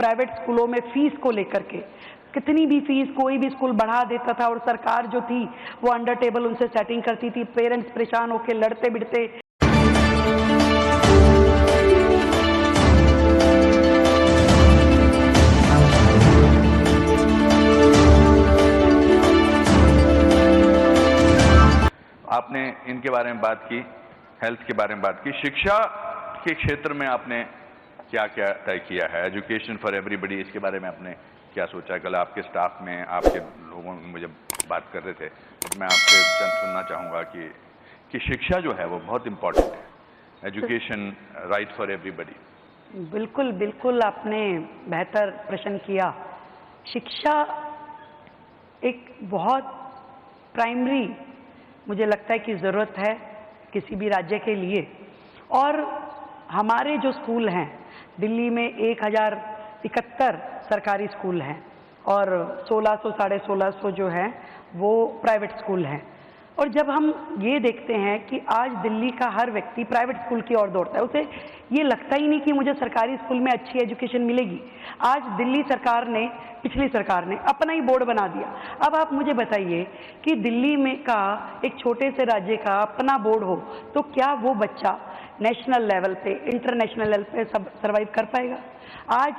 Private स्कूलों में fees को लेकर के, कितनी भी फीस कोई भी स्कूल बढ़ा देता था और सरकार जो थी वो अंडर टेबल उनसे सेटिंग करती थी, पेरेंट्स परेशान होकर लड़ते बिड़ते। आपने इनके बारे में बात की, हेल्थ के बारे में बात की, शिक्षा के क्षेत्र में आपने क्या क्या तय किया है? एजुकेशन फॉर एवरीबडी, इसके बारे में आपने क्या सोचा? कल आपके स्टाफ में, आपके लोगों में मुझे बात कर रहे थे, तो मैं आपसे सुनना चाहूँगा कि शिक्षा जो है वो बहुत इम्पोर्टेंट है, एजुकेशन राइट फॉर एवरीबडी। बिल्कुल बिल्कुल, आपने बेहतर प्रश्न किया। शिक्षा एक बहुत प्राइमरी मुझे लगता है कि ज़रूरत है किसी भी राज्य के लिए। और हमारे जो स्कूल हैं, दिल्ली में 1071 सरकारी स्कूल हैं और 1600 साढ़े 1600 जो हैं वो प्राइवेट स्कूल हैं। और जब हम ये देखते हैं कि आज दिल्ली का हर व्यक्ति प्राइवेट स्कूल की ओर दौड़ता है, उसे ये लगता ही नहीं कि मुझे सरकारी स्कूल में अच्छी एजुकेशन मिलेगी। आज दिल्ली सरकार ने, पिछली सरकार ने अपना ही बोर्ड बना दिया। अब आप मुझे बताइए कि दिल्ली में का एक छोटे से राज्य का अपना बोर्ड हो तो क्या वो बच्चा नेशनल लेवल पे, इंटरनेशनल लेवल पे सब सर्वाइव कर पाएगा? आज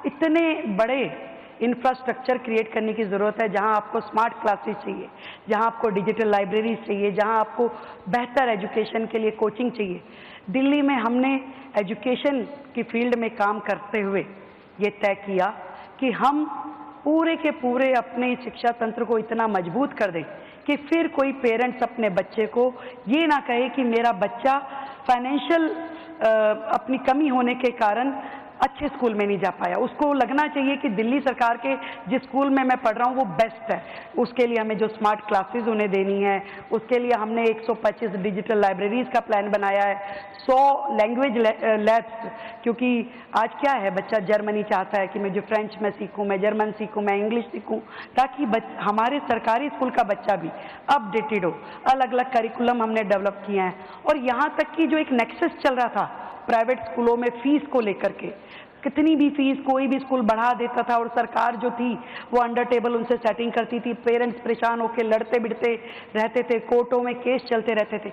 इतने बड़े इंफ्रास्ट्रक्चर क्रिएट करने की ज़रूरत है, जहां आपको स्मार्ट क्लासेस चाहिए, जहां आपको डिजिटल लाइब्रेरीज चाहिए, जहां आपको बेहतर एजुकेशन के लिए कोचिंग चाहिए। दिल्ली में हमने एजुकेशन की फील्ड में काम करते हुए ये तय किया कि हम पूरे के पूरे अपने शिक्षा तंत्र को इतना मजबूत कर दें कि फिर कोई पेरेंट्स अपने बच्चे को ये ना कहे कि मेरा बच्चा फाइनेंशियल अपनी कमी होने के कारण अच्छे स्कूल में नहीं जा पाया। उसको लगना चाहिए कि दिल्ली सरकार के जिस स्कूल में मैं पढ़ रहा हूँ वो बेस्ट है। उसके लिए हमें जो स्मार्ट क्लासेस उन्हें देनी है, उसके लिए हमने 125 डिजिटल लाइब्रेरीज का प्लान बनाया है, 100 लैंग्वेज लैब्स, क्योंकि आज क्या है, बच्चा जर्मनी चाहता है कि मैं जो फ्रेंच में सीखूँ, मैं जर्मन सीखूँ, मैं इंग्लिश सीखूँ, ताकि हमारे सरकारी स्कूल का बच्चा भी अपडेटेड हो। अलग अलग करिकुलम हमने डेवलप किए हैं। और यहाँ तक कि जो एक नेक्सस चल रहा था प्राइवेट स्कूलों में फीस को लेकर के, कितनी भी फीस कोई भी स्कूल बढ़ा देता था और सरकार जो थी वो अंडर टेबल उनसे सेटिंग करती थी, पेरेंट्स परेशान होकर लड़ते बिड़ते रहते थे, कोर्टों में केस चलते रहते थे।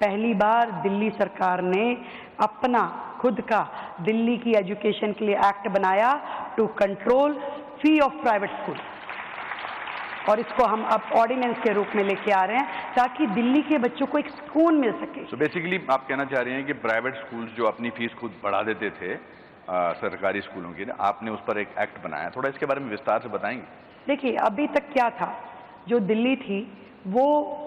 पहली बार दिल्ली सरकार ने अपना खुद का दिल्ली की एजुकेशन के लिए एक्ट बनाया, to control fee of private school, और इसको हम अब ऑर्डिनेंस के रूप में लेके आ रहे हैं ताकि दिल्ली के बच्चों को एक सुकून मिल सके। So बेसिकली आप कहना चाह रहे हैं कि प्राइवेट स्कूल्स जो अपनी फीस खुद बढ़ा देते थे सरकारी स्कूलों की, आपने उस पर एक एक्ट बनाया, थोड़ा इसके बारे में विस्तार से बताएंगे? देखिए, अभी तक क्या था, जो दिल्ली थी वो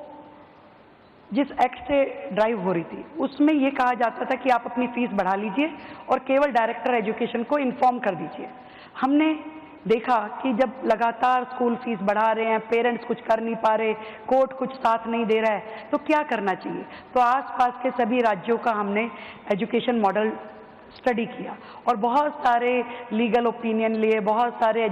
जिस एक्ट से ड्राइव हो रही थी उसमें ये कहा जाता था कि आप अपनी फीस बढ़ा लीजिए और केवल डायरेक्टर एजुकेशन को इन्फॉर्म कर दीजिए। हमने देखा कि जब लगातार स्कूल फीस बढ़ा रहे हैं, पेरेंट्स कुछ कर नहीं पा रहे, कोर्ट कुछ साथ नहीं दे रहा है, तो क्या करना चाहिए। तो आसपास के सभी राज्यों का हमने एजुकेशन मॉडल स्टडी किया और बहुत सारे लीगल ओपिनियन लिए, बहुत सारे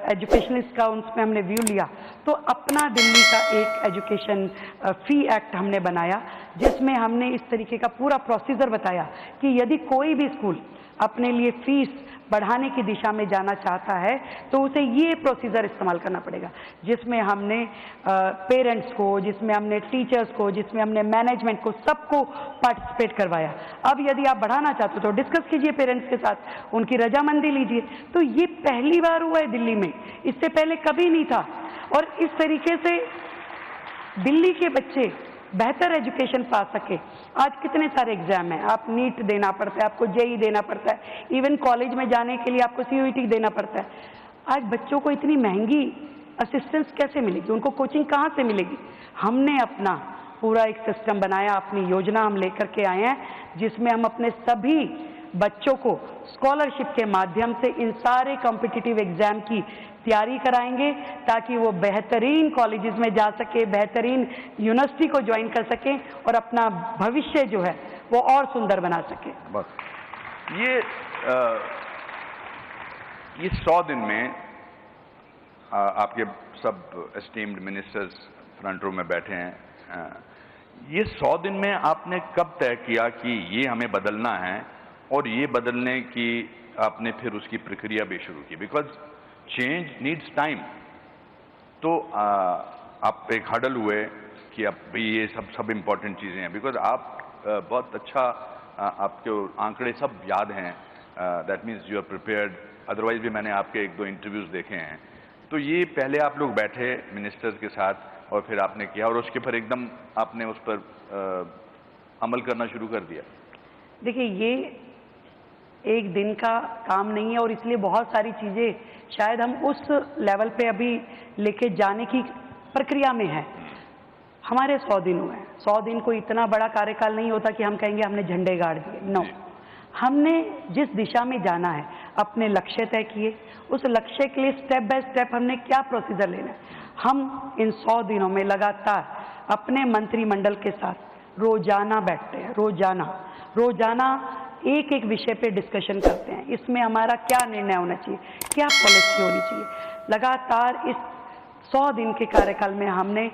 एजुकेशनिस्ट का उसमें हमने व्यू लिया। तो अपना दिल्ली का एक एजुकेशन फी एक्ट हमने बनाया, जिसमें हमने इस तरीके का पूरा प्रोसीजर बताया कि यदि कोई भी स्कूल अपने लिए फीस बढ़ाने की दिशा में जाना चाहता है तो उसे ये प्रोसीजर इस्तेमाल करना पड़ेगा, जिसमें हमने पेरेंट्स को, जिसमें हमने टीचर्स को, जिसमें हमने मैनेजमेंट को, सबको पार्टिसिपेट करवाया। अब यदि आप बढ़ाना चाहते हो तो डिस्कस कीजिए पेरेंट्स के साथ, उनकी रजामंदी लीजिए। तो ये पहली बार हुआ है दिल्ली में, इससे पहले कभी नहीं था। और इस तरीके से दिल्ली के बच्चे बेहतर एजुकेशन पा सके। आज कितने सारे एग्जाम हैं, आप नीट देना पड़ता है, आपको जेई देना पड़ता है, इवन कॉलेज में जाने के लिए आपको सीयूईटी देना पड़ता है। आज बच्चों को इतनी महंगी असिस्टेंस कैसे मिलेगी, उनको कोचिंग कहाँ से मिलेगी। हमने अपना पूरा एक सिस्टम बनाया, अपनी योजना हम लेकर के आए हैं, जिसमें हम अपने सभी बच्चों को स्कॉलरशिप के माध्यम से इन सारे कॉम्पिटिटिव एग्जाम की तैयारी कराएंगे ताकि वो बेहतरीन कॉलेजेस में जा सके, बेहतरीन यूनिवर्सिटी को ज्वाइन कर सकें और अपना भविष्य जो है वो और सुंदर बना सके। बस ये 100 दिन में आपके सब एस्टीम्ड मिनिस्टर्स फ्रंट रो में बैठे हैं, ये 100 दिन में आपने कब तय किया कि ये हमें बदलना है और ये बदलने की आपने फिर उसकी प्रक्रिया भी शुरू की, बिकॉज चेंज नीड्स टाइम। तो आप एक हडल हुए कि अब भी ये सब इम्पोर्टेंट चीज़ें हैं, बिकॉज आप बहुत अच्छा आपके आंकड़े सब याद हैं, that means you are prepared. Otherwise भी मैंने आपके 1-2 इंटरव्यूज़ देखे हैं। तो ये पहले आप लोग बैठे मिनिस्टर्स के साथ और फिर आपने किया और उसके फिर एकदम आपने उस पर अमल करना शुरू कर दिया। देखिए, ये एक दिन का काम नहीं है और इसलिए बहुत सारी चीज़ें शायद हम उस लेवल पे अभी लेके जाने की प्रक्रिया में है। हमारे 100 दिन हुए हैं। 100 दिन कोई इतना बड़ा कार्यकाल नहीं होता कि हम कहेंगे हमने झंडे गाड़ दिए। नो, हमने जिस दिशा में जाना है, अपने लक्ष्य तय किए, उस लक्ष्य के लिए स्टेप बाय स्टेप हमने क्या प्रोसीजर लेना है। हम इन 100 दिनों में लगातार अपने मंत्रिमंडल के साथ रोजाना बैठते हैं, रोजाना एक एक विषय पे डिस्कशन करते हैं। इसमें हमारा क्या निर्णय होना चाहिए, क्या पॉलिसी होनी चाहिए। लगातार इस 100 दिन के कार्यकाल में हमने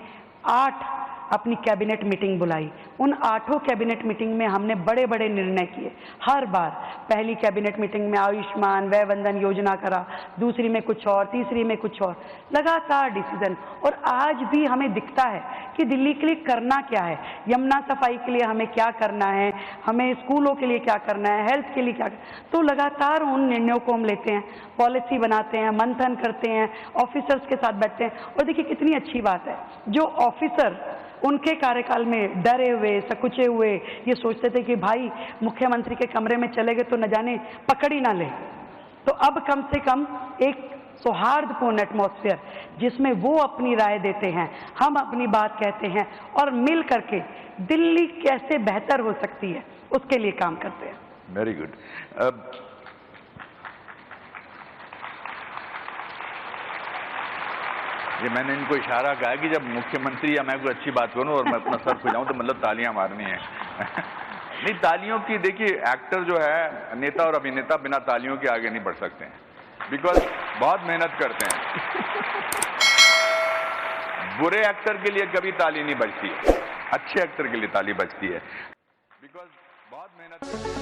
8 अपनी कैबिनेट मीटिंग बुलाई। उन 8 कैबिनेट मीटिंग में हमने बड़े बड़े निर्णय किए। हर बार पहली कैबिनेट मीटिंग में आयुष्मान वय वंदन योजना करा, दूसरी में कुछ और, तीसरी में कुछ और, लगातार डिसीजन। और आज भी हमें दिखता है कि दिल्ली के लिए करना क्या है, यमुना सफाई के लिए हमें क्या करना है, हमें स्कूलों के लिए क्या करना है, हेल्थ के लिए क्या। तो लगातार उन निर्णयों को हम लेते हैं, पॉलिसी बनाते हैं, मंथन करते हैं, ऑफिसर्स के साथ बैठते हैं। और देखिए कितनी अच्छी बात है, जो ऑफिसर उनके कार्यकाल में डरे हुए, सकुचे हुए, ये सोचते थे कि भाई मुख्यमंत्री के कमरे में चले गए तो न जाने पकड़ ही ना ले, तो अब कम से कम एक सौहार्दपूर्ण एटमॉस्फेयर जिसमें वो अपनी राय देते हैं, हम अपनी बात कहते हैं और मिल करके दिल्ली कैसे बेहतर हो सकती है उसके लिए काम करते हैं। Very good. ये मैंने इनको इशारा कहा कि जब मुख्यमंत्री या मैं कोई अच्छी बात करूं और मैं अपना सर खुजाऊं तो मतलब तालियां मारनी है। नहीं, तालियों की, देखिए एक्टर जो है, नेता और अभिनेता बिना तालियों के आगे नहीं बढ़ सकते हैं, बिकॉज बहुत मेहनत करते हैं। बुरे एक्टर के लिए कभी ताली नहीं बजती है, अच्छे एक्टर के लिए ताली बजती है, बिकॉज बहुत मेहनत करते हैं।